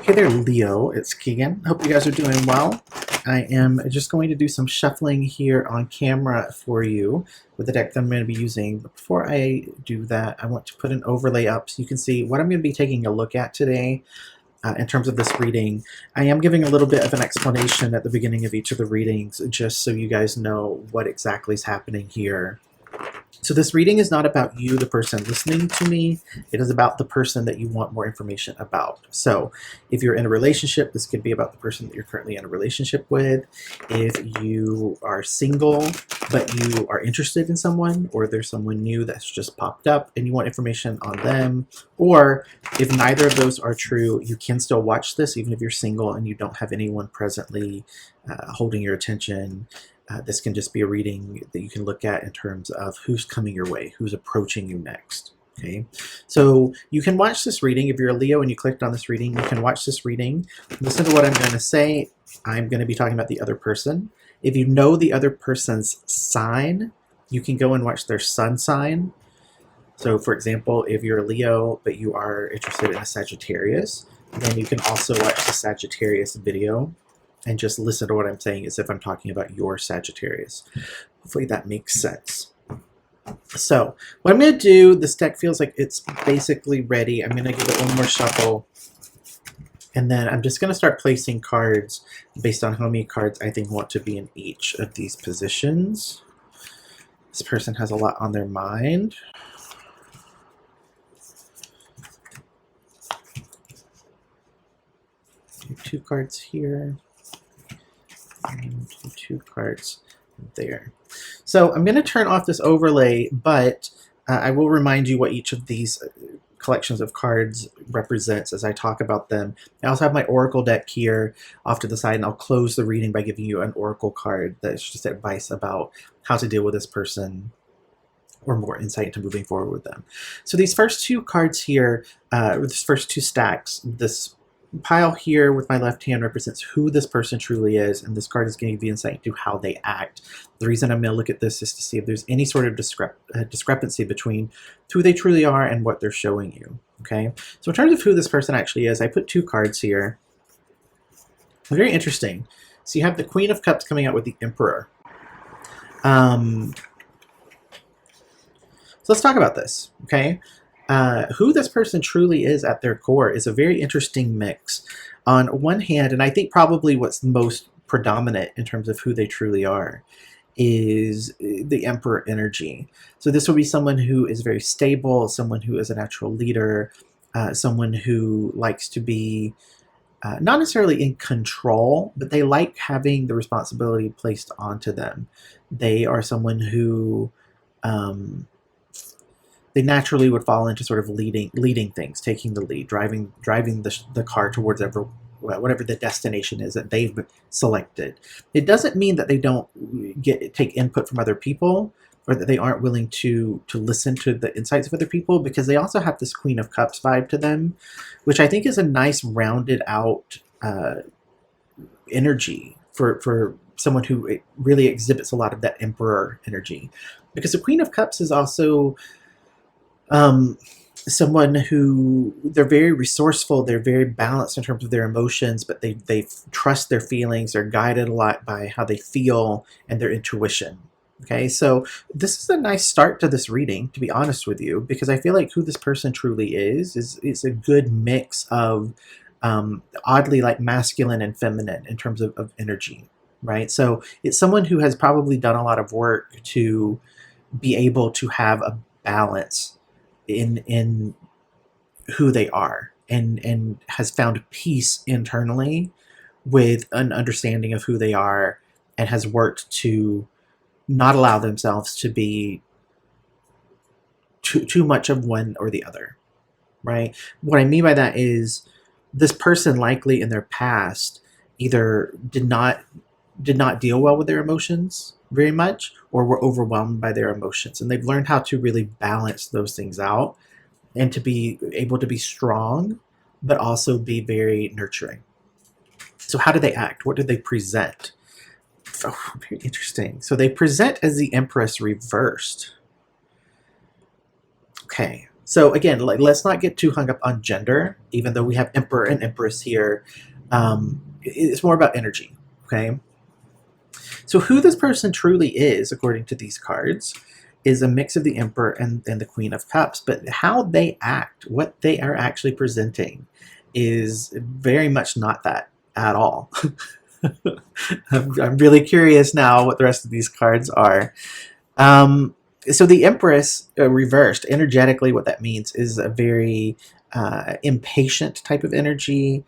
Hey there, Leo. It's Keegan. Hope you guys are doing well. I am just going to do some shuffling here on camera for you with the deck that I'm going to be using. But before I do that, I want to put an overlay up so you can see what I'm going to be taking a look at today in terms of this reading. I am giving a little bit of an explanation at the beginning of each of the readings just so you guys know what exactly is happening here. So this reading is not about you, the person listening to me. It is about the person that you want more information about. So if you're in a relationship, this could be about the person that you're currently in a relationship with. If you are single, but you are interested in someone, or there's someone new that's just popped up and you want information on them, or if neither of those are true, you can still watch this even if you're single and you don't have anyone presently holding your attention. This can just be a reading that you can look at in terms of who's coming your way, who's approaching you next. Okay, so you can watch this reading. If you're a Leo and you clicked on this reading, you can watch this reading. Listen to what I'm going to say. I'm going to be talking about the other person. If you know the other person's sign, you can go and watch their sun sign. So for example, if you're a Leo, but you are interested in a Sagittarius, then you can also watch the Sagittarius video and just listen to what I'm saying as if I'm talking about your Sagittarius. Hopefully that makes sense. So what I'm going to do, this deck feels like it's basically ready. I'm going to give it one more shuffle. And then I'm just going to start placing cards based on how many cards I think want to be in each of these positions. This person has a lot on their mind. Two cards here. And two cards there. So I'm going to turn off this overlay, but I will remind you what each of these collections of cards represents as I talk about them. I also have my oracle deck here off to the side, and I'll close the reading by giving you an oracle card that's just advice about how to deal with this person or more insight into moving forward with them. So these first two cards here, these first two stacks, this pile here with my left hand represents who this person truly is, and this card is going to give you insight into how they act. The reason I'm going to look at this is to see if there's any sort of discrepancy between who they truly are and what they're showing you. Okay, so in terms of who this person actually is, I put two cards here. Very interesting. So you have the Queen of Cups coming out with the Emperor. So let's talk about this, okay? Who this person truly is at their core is a very interesting mix. On one hand, and I think probably what's most predominant in terms of who they truly are, is the Emperor energy. So this will be someone who is very stable, someone who is a natural leader, someone who likes to be not necessarily in control, but they like having the responsibility placed onto them. They are someone who they naturally would fall into sort of leading things, taking the lead, driving the car towards whatever the destination is that they've selected. It doesn't mean that they don't take input from other people, or that they aren't willing to listen to the insights of other people, because they also have this Queen of Cups vibe to them, which I think is a nice rounded out energy for someone who really exhibits a lot of that Emperor energy. Because the Queen of Cups is also someone who, they're very resourceful, they're very balanced in terms of their emotions, but they trust their feelings, they're guided a lot by how they feel and their intuition. Okay, so this is a nice start to this reading, to be honest with you, because I feel like who this person truly is a good mix of oddly like masculine and feminine in terms of energy, right? So it's someone who has probably done a lot of work to be able to have a balance in who they are, and has found peace internally with an understanding of who they are, and has worked to not allow themselves to be too much of one or the other, right? What I mean by that is this person likely in their past either did not deal well with their emotions very much, or were overwhelmed by their emotions, and they've learned how to really balance those things out and to be able to be strong but also be very nurturing. So how do they act? What do they present? Oh, very interesting. So they present as the Empress reversed. Okay, So again, like, let's not get too hung up on gender, even though we have Emperor and Empress here. It's more about energy, okay? So who this person truly is, according to these cards, is a mix of the Emperor and the Queen of Cups, but how they act, what they are actually presenting, is very much not that at all. I'm really curious now what the rest of these cards are. So the Empress, reversed, energetically, what that means is a very impatient type of energy.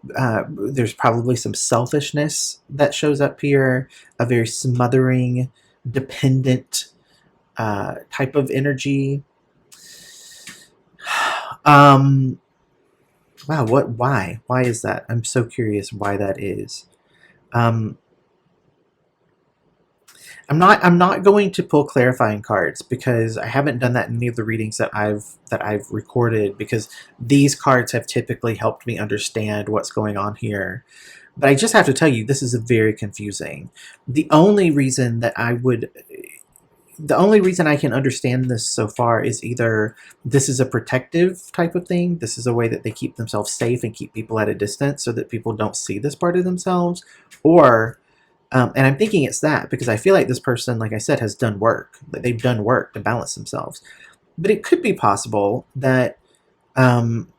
There's probably some selfishness that shows up here, a very smothering, dependent type of energy. Wow, why is that? I'm so curious why that is. Um, I'm not going to pull clarifying cards because I haven't done that in any of the readings that I've recorded, because these cards have typically helped me understand what's going on here. But I just have to tell you, this is very confusing. The only reason that the only reason I can understand this so far is either this is a protective type of thing, this is a way that they keep themselves safe and keep people at a distance so that people don't see this part of themselves, or and I'm thinking it's that because I feel like this person, like I said, has done work. They've done work to balance themselves. But it could be possible that um,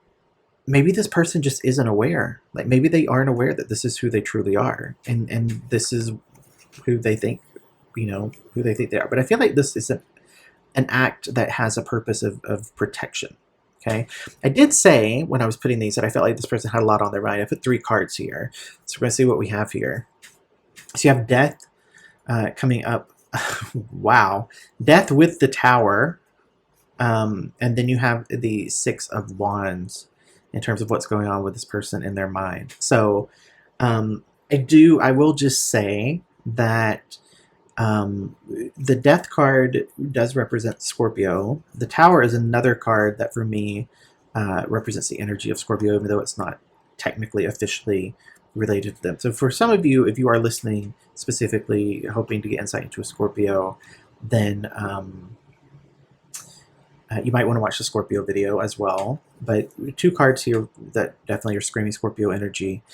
maybe this person just isn't aware. Like maybe they aren't aware that this is who they truly are, and this is who they think, who they think they are. But I feel like this is an act that has a purpose of protection. Okay, I did say when I was putting these that I felt like this person had a lot on their mind. I put 3 cards here, so we're going to see what we have here. So you have Death coming up. Wow, Death with the Tower, and then you have the 6 of Wands in terms of what's going on with this person in their mind. So I will just say that the Death card does represent Scorpio. The Tower is another card that for me represents the energy of Scorpio, even though it's not technically officially related to them. So for some of you, if you are listening specifically hoping to get insight into a Scorpio, then you might want to watch the Scorpio video as well. But 2 cards here that definitely are screaming Scorpio energy.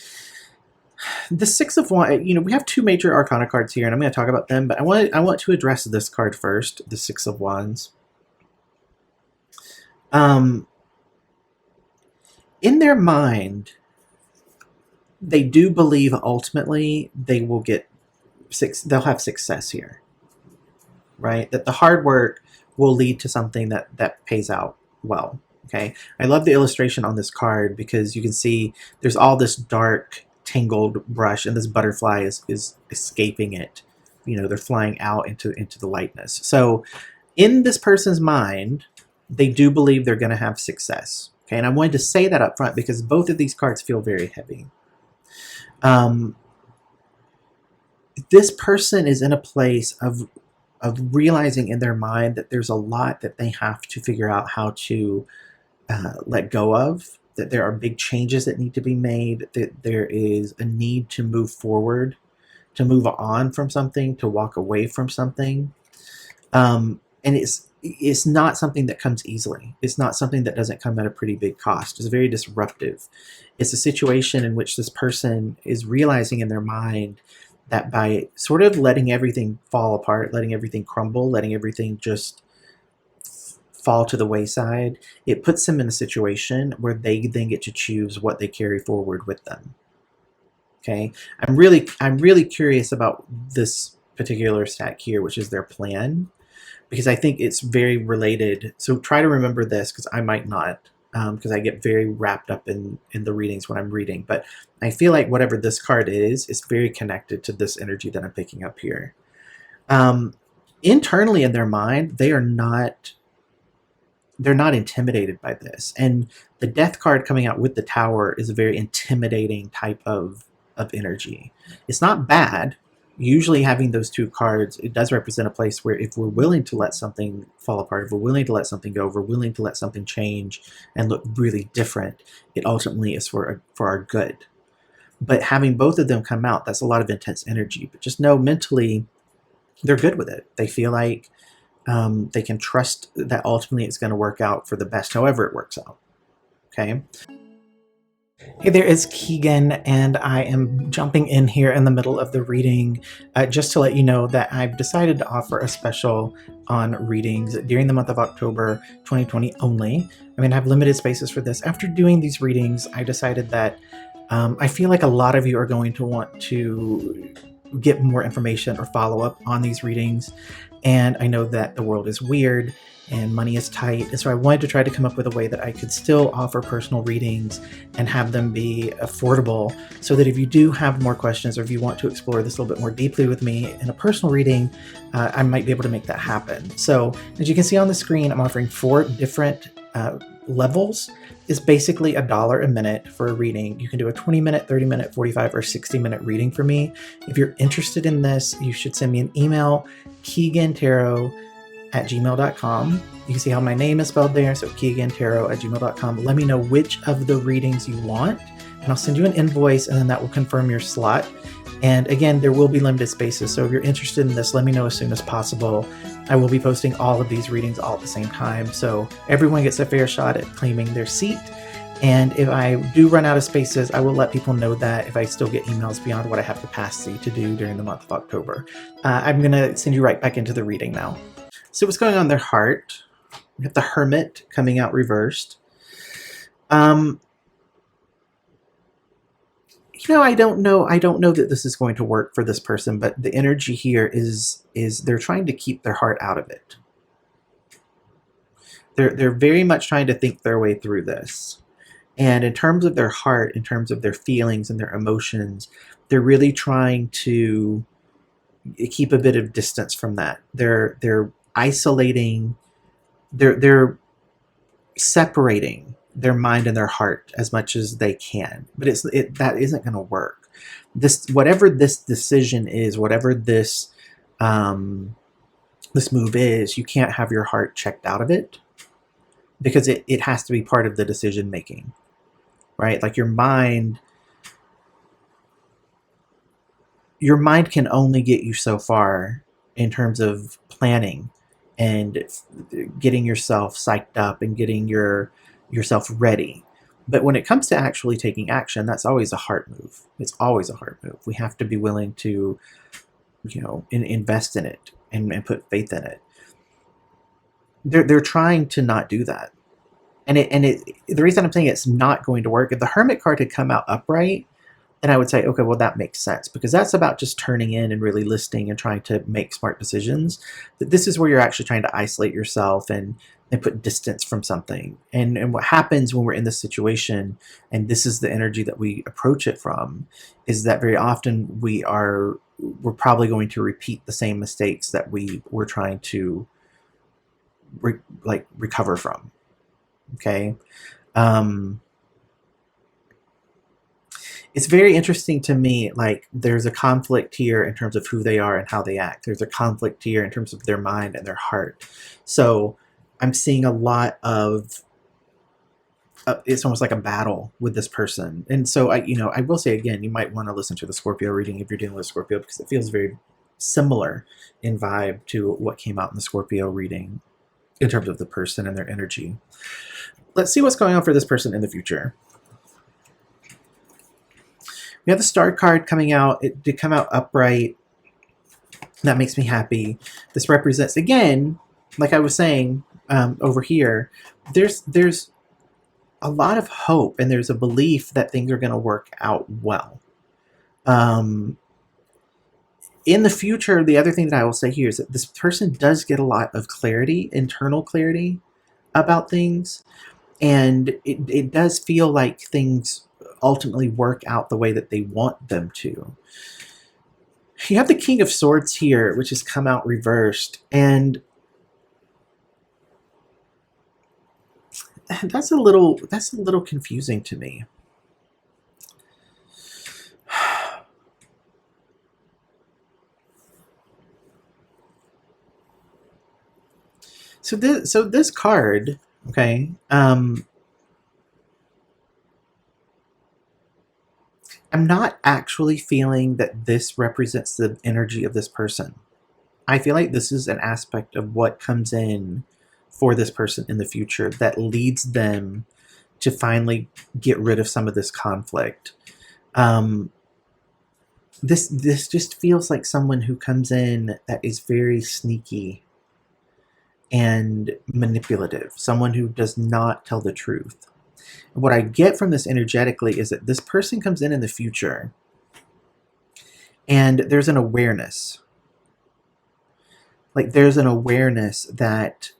The 6 of Wands, we have 2 major Arcana cards here, and I'm going to talk about them, but I want to address this card first, the 6 of Wands. In their mind, they do believe ultimately they'll have success here, right? That the hard work will lead to something that pays out well. Okay, I love the illustration on this card because you can see there's all this dark tangled brush and this butterfly is escaping it. They're flying out into the lightness. So in this person's mind, they do believe they're going to have success. Okay, and I wanted to say that up front because both of these cards feel very heavy. This person is in a place of realizing in their mind that there's a lot that they have to figure out how to let go of, that there are big changes that need to be made, that there is a need to move forward, to move on from something, to walk away from something. And it's not something that comes easily. It's not something that doesn't come at a pretty big cost. It's very disruptive. It's a situation in which this person is realizing in their mind that by sort of letting everything fall apart, letting everything crumble, letting everything just fall to the wayside, it puts them in a situation where they then get to choose what they carry forward with them. Okay, I'm really curious about this particular stack here, which is their plan, because I think it's very related. So try to remember this, because I might not, because I get very wrapped up in the readings when I'm reading. But I feel like whatever this card is very connected to this energy that I'm picking up here. Internally in their mind, they're not intimidated by this. And the Death card coming out with the Tower is a very intimidating type of energy. It's not bad. Usually having those 2 cards, it does represent a place where if we're willing to let something fall apart, if we're willing to let something go, if we're willing to let something change and look really different, it ultimately is for our good. But having both of them come out, that's a lot of intense energy. But just know mentally, they're good with it. They feel like They can trust that ultimately it's going to work out for the best, however it works out. Okay. Hey there, it's Keegan, and I am jumping in here in the middle of the reading just to let you know that I've decided to offer a special on readings during the month of October 2020 only. I mean, I have limited spaces for this. After doing these readings, I decided that I feel like a lot of you are going to want to get more information or follow up on these readings. And I know that the world is weird and money is tight. And so I wanted to try to come up with a way that I could still offer personal readings and have them be affordable, so that if you do have more questions or if you want to explore this a little bit more deeply with me in a personal reading, I might be able to make that happen. So as you can see on the screen, I'm offering 4 different levels. Is basically $1 a minute for a reading. You can do a 20-minute, 30-minute, 45, or 60-minute reading for me. If you're interested in this, you should send me an email, keegantarot@gmail.com. You can see how my name is spelled there, so keegantarot@gmail.com. Let me know which of the readings you want, and I'll send you an invoice, and then that will confirm your slot. And again, there will be limited spaces, so if you're interested in this, let me know as soon as possible. I will be posting all of these readings all at the same time, so everyone gets a fair shot at claiming their seat. And if I do run out of spaces, I will let people know that if I still get emails beyond what I have capacity to do during the month of October. I'm going to send you right back into the reading now. So what's going on in their heart? We have the Hermit coming out reversed. I don't know that this is going to work for this person, but the energy here is they're trying to keep their heart out of it. They're very much trying to think their way through this. And in terms of their heart, in terms of their feelings and their emotions, they're really trying to keep a bit of distance from that. They're isolating, they're separating their mind and their heart as much as they can, but that isn't going to work. Whatever this decision is, whatever this this move is, you can't have your heart checked out of it, because it has to be part of the decision making, right? Like your mind can only get you so far in terms of planning and getting yourself psyched up and getting yourself ready. But when it comes to actually taking action, that's always a heart move. It's always a heart move. We have to be willing to, invest in it and put faith in it. They're trying to not do that. And the reason I'm saying it's not going to work, if the Hermit card had come out upright, then I would say, okay, well, that makes sense, because that's about just turning in and really listening and trying to make smart decisions. But this is where you're actually trying to isolate yourself and put distance from something. And what happens when we're in this situation, and this is the energy that we approach it from, is that very often we're probably going to repeat the same mistakes that we were trying to recover from. Okay. It's very interesting to me, like there's a conflict here in terms of who they are and how they act. There's a conflict here in terms of their mind and their heart. So I'm seeing a lot of, it's almost like a battle with this person. And so I will say again, you might want to listen to the Scorpio reading if you're dealing with Scorpio, because it feels very similar in vibe to what came out in the Scorpio reading in terms of the person and their energy. Let's see what's going on for this person in the future. We have the Star card coming out. It did come out upright. That makes me happy. This represents, again, like I was saying over here, there's a lot of hope, and there's a belief that things are going to work out well. In the future, the other thing that I will say here is that this person does get a lot of clarity, internal clarity about things, and it does feel like things ultimately work out the way that they want them to. You have the King of Swords here, which has come out reversed, and that's a little confusing to me. So this card, okay, I'm not actually feeling that this represents the energy of this person. I feel like this is an aspect of what comes in for this person in the future that leads them to finally get rid of some of this conflict. Um, this just feels like someone who comes in that is very sneaky and manipulative, someone who does not tell the truth. What I get from this energetically is that this person comes in the future and there's an awareness. Like there's an awareness that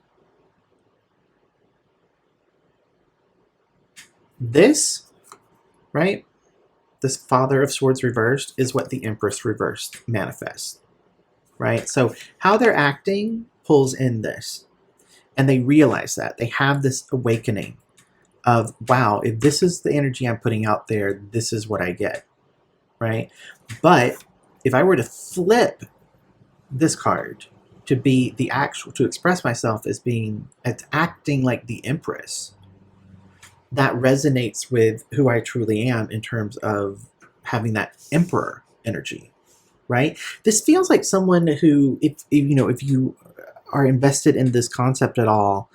this, right? This Father of Swords reversed is what the Empress reversed manifests, right? So how they're acting pulls in this. And they realize that. They have this awakening of, wow, if this is the energy I'm putting out there, this is what I get, right? But if I were to flip this card to be the actual, to express myself as being, as acting like the Empress, that resonates with who I truly am in terms of having that Emperor energy, right? This feels like someone who, if you are invested in this concept at all,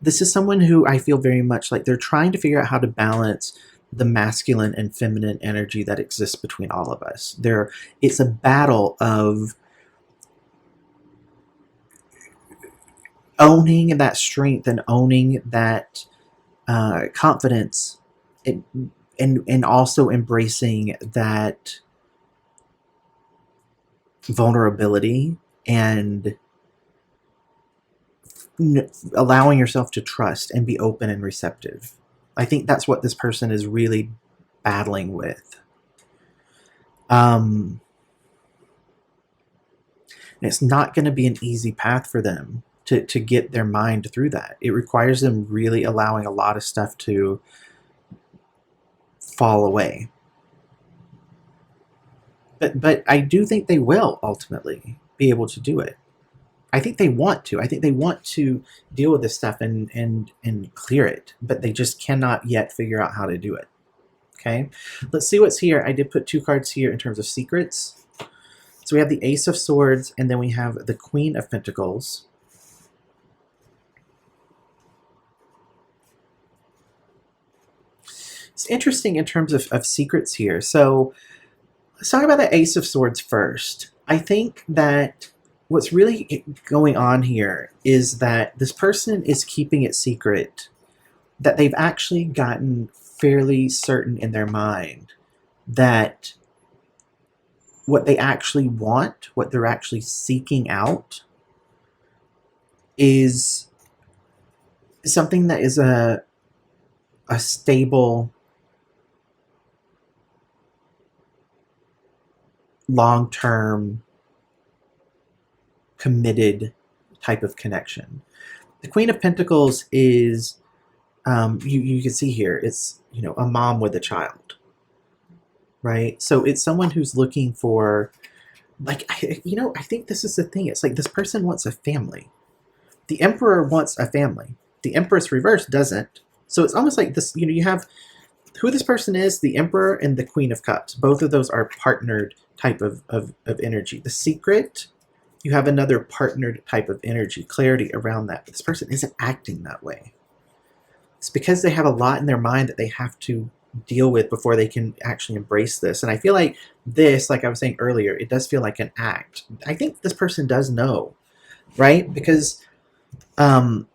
this is someone who I feel very much like they're trying to figure out how to balance the masculine and feminine energy that exists between all of us. It's a battle of owning that strength and owning that confidence, and also embracing that vulnerability and allowing yourself to trust and be open and receptive. I think that's what this person is really battling with. And it's not going to be an easy path for them to get their mind through that. It requires them really allowing a lot of stuff to fall away. But I do think they will ultimately be able to do it. I think they want to. I think they want to deal with this stuff and clear it, but they just cannot yet figure out how to do it. Okay, let's see what's here. I did put 2 cards here in terms of secrets. So we have the Ace of Swords, and then we have the Queen of Pentacles. It's interesting in terms of secrets here. So let's talk about the Ace of Swords first. I think that what's really going on here is that this person is keeping it secret, that they've actually gotten fairly certain in their mind that what they actually want, what they're actually seeking out, is something that is a stable, long-term, committed type of connection. The Queen of Pentacles is, you can see here, it's, a mom with a child, right? So it's someone who's looking for, like, I think this is the thing. It's like this person wants a family. The Emperor wants a family. The Empress reverse doesn't. So it's almost like this, you have who this person is, the Emperor and the Queen of Cups. Both of those are partnered type of energy. The Secret, you have another partnered type of energy, clarity around that. But this person isn't acting that way. It's because they have a lot in their mind that they have to deal with before they can actually embrace this. And I feel like this, like I was saying earlier, it does feel like an act. I think this person does know, right? Because they're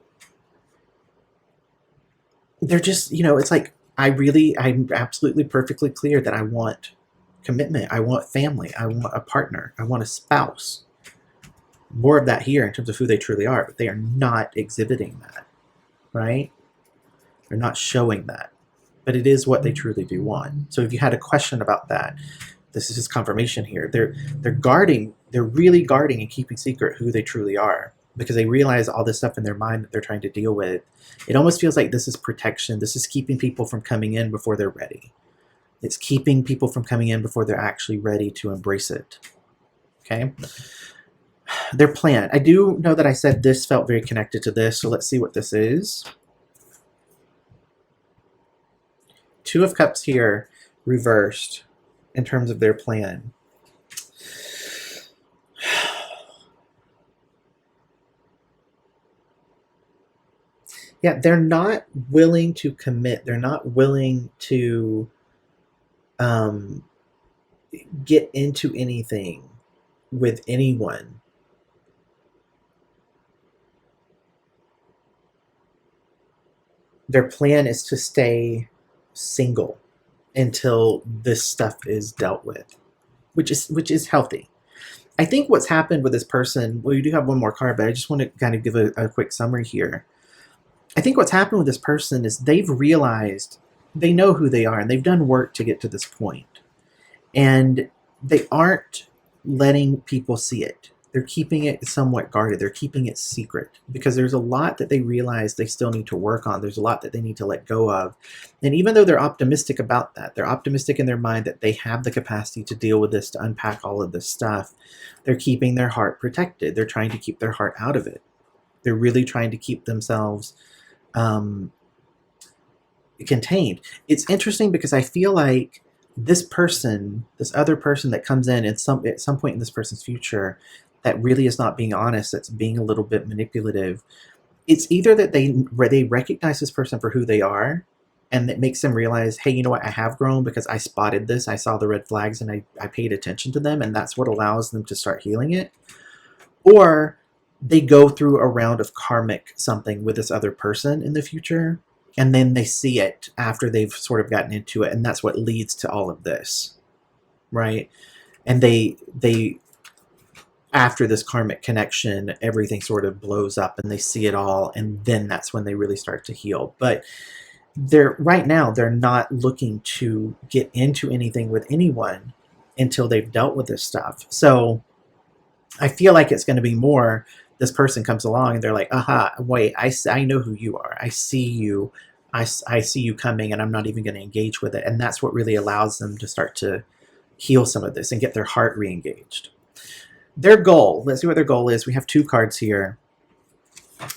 just, it's like, I'm absolutely perfectly clear that I want commitment. I want family. I want a partner. I want a spouse. More of that here in terms of who they truly are, but they are not exhibiting that, right? They're not showing that, but it is what they truly do want. So if you had a question about that, this is just confirmation here. They're guarding, they're really guarding and keeping secret who they truly are, because they realize all this stuff in their mind that they're trying to deal with. It almost feels like this is protection. This is keeping people from coming in before they're ready. It's keeping people from coming in before they're actually ready to embrace it. Okay? Their plan. I do know that I said this felt very connected to this, so let's see what this is. 2 of Cups here, reversed, in terms of their plan. Yeah, they're not willing to commit. They're not willing to um, get into anything with anyone. Their plan is to stay single until this stuff is dealt with, which is healthy. I think what's happened with this person, well, you do have one more card, but I just want to kind of give a quick summary here. I think what's happened with this person is they've realized they know who they are and they've done work to get to this point. And they aren't letting people see it. They're keeping it somewhat guarded. They're keeping it secret because there's a lot that they realize they still need to work on. There's a lot that they need to let go of. And even though they're optimistic about that, they're optimistic in their mind that they have the capacity to deal with this, to unpack all of this stuff, they're keeping their heart protected. They're trying to keep their heart out of it. They're really trying to keep themselves contained. It's interesting because I feel like this person, this other person that comes in at some point in this person's future, that really is not being honest, that's being a little bit manipulative. It's either that they recognize this person for who they are, and it makes them realize, hey, you know what, I have grown because I spotted this, I saw the red flags, and I paid attention to them, and that's what allows them to start healing it. Or they go through a round of karmic something with this other person in the future, and then they see it after they've sort of gotten into it, and that's what leads to all of this, right? And they after this karmic connection, everything sort of blows up and they see it all, and then that's when they really start to heal. But right now they're not looking to get into anything with anyone until they've dealt with this stuff. So I feel like it's going to be more, this person comes along and they're like, aha, wait, I know who you are. I see you. I see you coming, and I'm not even going to engage with it. And that's what really allows them to start to heal some of this and get their heart re-engaged. Their goal, let's see what their goal is. We have two cards here.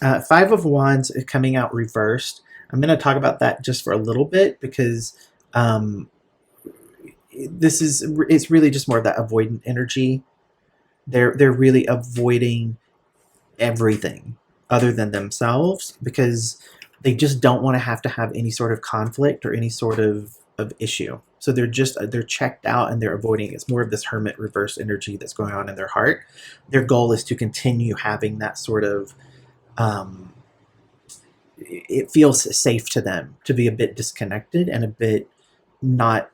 Five of Wands is coming out reversed. I'm going to talk about that just for a little bit because it's really just more of that avoidant energy. They're really avoiding everything other than themselves because they just don't want to have any sort of conflict or any sort of issue. So they're checked out and they're avoiding. It's more of this hermit reverse energy that's going on in their heart. Their goal is to continue having that sort of it feels safe to them to be a bit disconnected and a bit not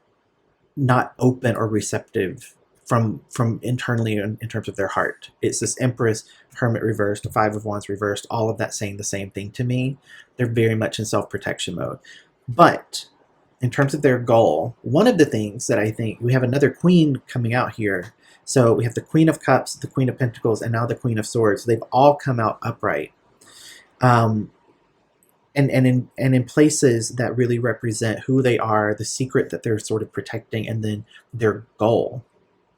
open or receptive from internally in terms of their heart. It's this Empress, Hermit reversed, Five of Wands reversed, all of that saying the same thing to me. They're very much in self-protection mode. But in terms of their goal, one of the things that I think, we have another Queen coming out here. So we have the Queen of Cups, the Queen of Pentacles, and now the Queen of Swords. They've all come out upright. And in places that really represent who they are, the secret that they're sort of protecting, and then their goal.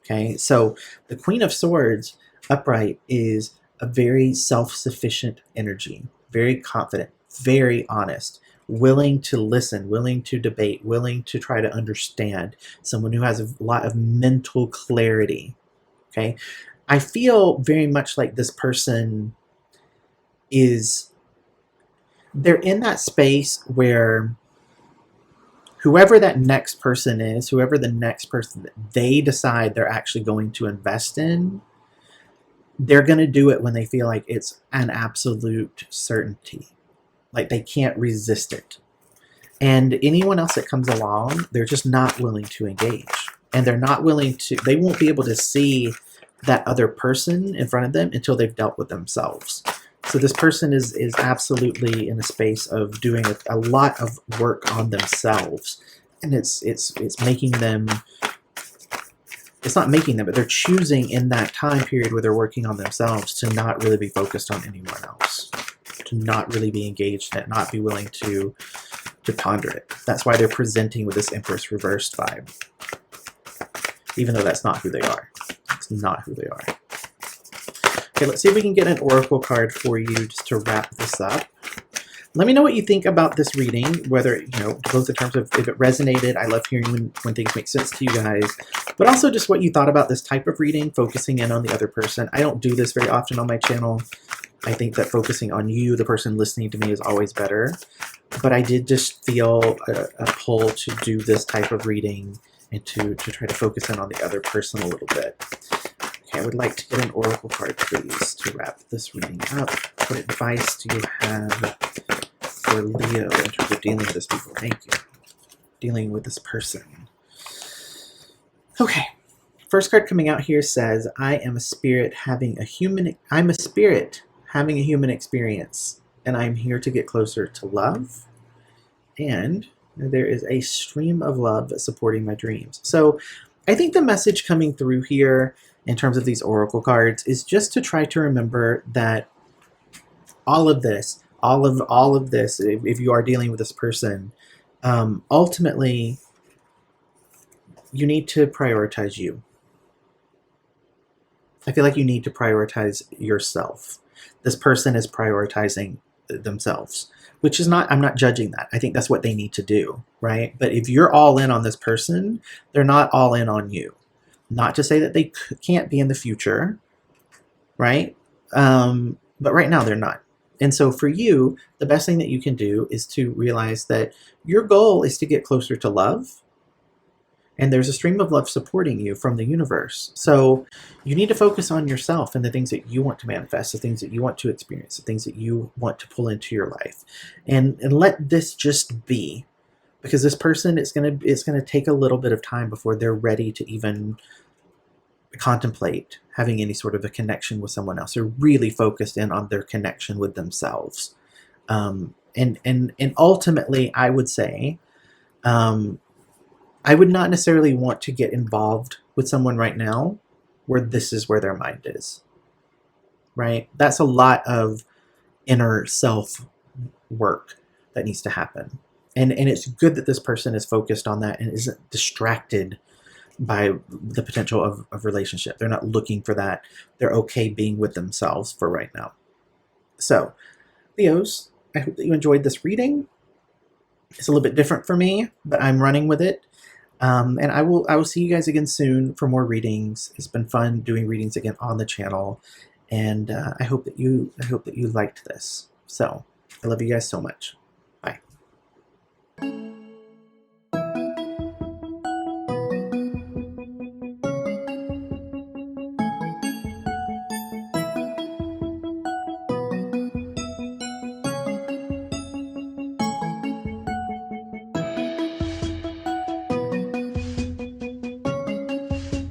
Okay, so the Queen of Swords upright is a very self-sufficient energy, very confident, very honest, willing to listen, willing to debate, willing to try to understand, someone who has a lot of mental clarity. Okay, I feel very much like this person they're in that space where whoever that next person is, whoever the next person that they decide they're actually going to invest in, they're going to do it when they feel like it's an absolute certainty. Like they can't resist it. And anyone else that comes along, they're just not willing to engage. And they're not willing to, they won't be able to see that other person in front of them until they've dealt with themselves. So this person is absolutely in a space of doing a lot of work on themselves, and it's making them. It's not making them, but they're choosing in that time period where they're working on themselves to not really be focused on anyone else, to not really be engaged in it, not be willing to ponder it. That's why they're presenting with this Empress reversed vibe, even though that's not who they are. It's not who they are. Okay, let's see if we can get an oracle card for you just to wrap this up. Let me know what you think about this reading, whether, both in terms of if it resonated. I love hearing when things make sense to you guys, but also just what you thought about this type of reading, focusing in on the other person. I don't do this very often on my channel. I think that focusing on you, the person listening to me, is always better. But I did just feel a pull to do this type of reading and to try to focus in on the other person a little bit. Okay, I would like to get an oracle card, please, to wrap this reading up. What advice do you have for Leo in terms of dealing with this people? Thank you. Dealing with this person. Okay. First card coming out here says, I am a spirit having a human experience, and I'm here to get closer to love. And there is a stream of love supporting my dreams. So I think the message coming through here in terms of these oracle cards is just to try to remember that all of this, if you are dealing with this person, ultimately you need to prioritize you. I feel like you need to prioritize yourself. This person is prioritizing themselves, which is not, I'm not judging that. I think that's what they need to do, right? But if you're all in on this person, they're not all in on you. Not to say that they can't be in the future, right? But right now they're not. And so for you, the best thing that you can do is to realize that your goal is to get closer to love. And there's a stream of love supporting you from the universe. So you need to focus on yourself and the things that you want to manifest, the things that you want to experience, the things that you want to pull into your life. And let this just be. Because this person is gonna take a little bit of time before they're ready to even contemplate having any sort of a connection with someone else. They're really focused in on their connection with themselves. And ultimately, I would say, I would not necessarily want to get involved with someone right now where this is where their mind is, right? That's a lot of inner self work that needs to happen. And it's good that this person is focused on that and isn't distracted by the potential of relationship. They're not looking for that. They're okay being with themselves for right now. So, Leos, I hope that you enjoyed this reading. It's a little bit different for me, but I'm running with it. And I will see you guys again soon for more readings. It's been fun doing readings again on the channel, and I hope that you liked this. So I love you guys so much.